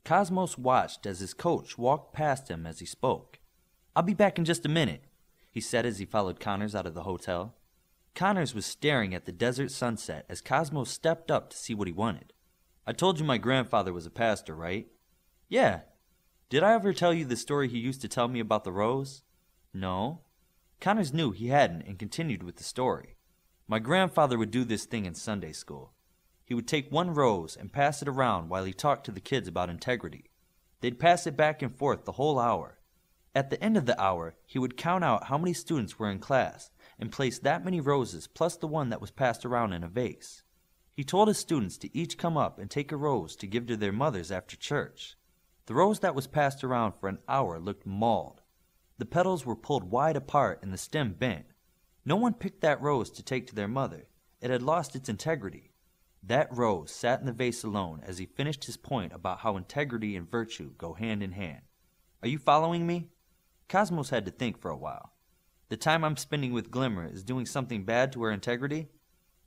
Cosmos watched as his coach walked past him as he spoke. "I'll be back in just a minute," he said as he followed Connors out of the hotel. Connors was staring at the desert sunset as Cosmos stepped up to see what he wanted. "I told you my grandfather was a pastor, right?" "Yeah." "Did I ever tell you the story he used to tell me about the rose?" "No." Connors knew he hadn't and continued with the story. "My grandfather would do this thing in Sunday school. He would take one rose and pass it around while he talked to the kids about integrity. They'd pass it back and forth the whole hour. At the end of the hour, he would count out how many students were in class and place that many roses plus the one that was passed around in a vase. He told his students to each come up and take a rose to give to their mothers after church. The rose that was passed around for an hour looked mauled. The petals were pulled wide apart and the stem bent. No one picked that rose to take to their mother. It had lost its integrity. That rose sat in the vase alone as he finished his point about how integrity and virtue go hand in hand. Are you following me?" Cosmos had to think for a while. "The time I'm spending with Glimmer is doing something bad to her integrity?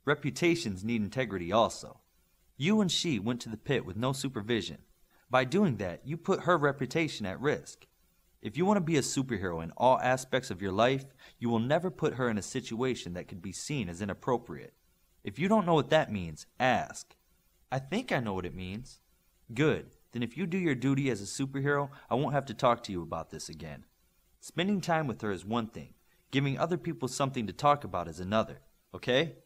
Reputations need integrity also. You and she went to the pit with no supervision. By doing that, you put her reputation at risk. If you want to be a superhero in all aspects of your life, you will never put her in a situation that could be seen as inappropriate. If you don't know what that means, ask." "I think I know what it means." "Good. Then if you do your duty as a superhero, I won't have to talk to you about this again. Spending time with her is one thing. Giving other people something to talk about is another. Okay?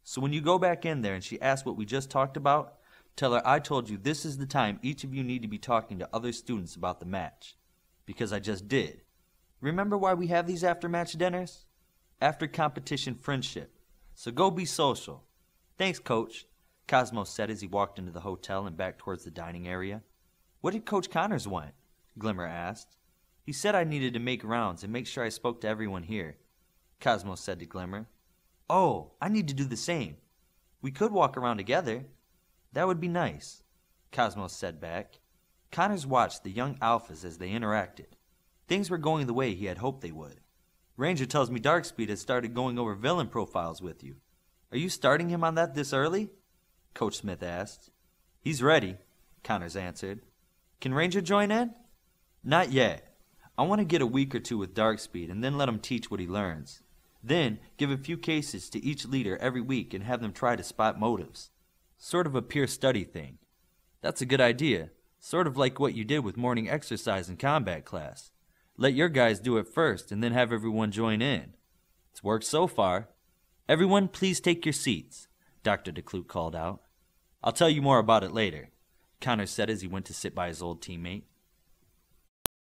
So when you go back in there and she asks what we just talked about, tell her I told you this is the time each of you need to be talking to other students about the match. Because I just did. Remember why we have these after-match dinners? After competition friendship. So go be social." "Thanks, Coach," Cosmos said as he walked into the hotel and back towards the dining area. "What did Coach Connors want?" Glimmer asked. "He said I needed to make rounds and make sure I spoke to everyone here," Cosmos said to Glimmer. "Oh, I need to do the same. We could walk around together." "That would be nice," Cosmos said back. Connors watched the young alphas as they interacted. Things were going the way he had hoped they would. "Ranger tells me Darkspeed has started going over villain profiles with you. Are you starting him on that this early?" Coach Smith asked. "He's ready," Connors answered. "Can Ranger join in?" "Not yet. I want to get a week or two with Darkspeed and then let him teach what he learns. Then give a few cases to each leader every week and have them try to spot motives. Sort of a peer study thing." "That's a good idea. Sort of like what you did with morning exercise in combat class. Let your guys do it first and then have everyone join in. It's worked so far. Everyone, please take your seats," Dr. DeClute called out. "I'll tell you more about it later," Connors said as he went to sit by his old teammate.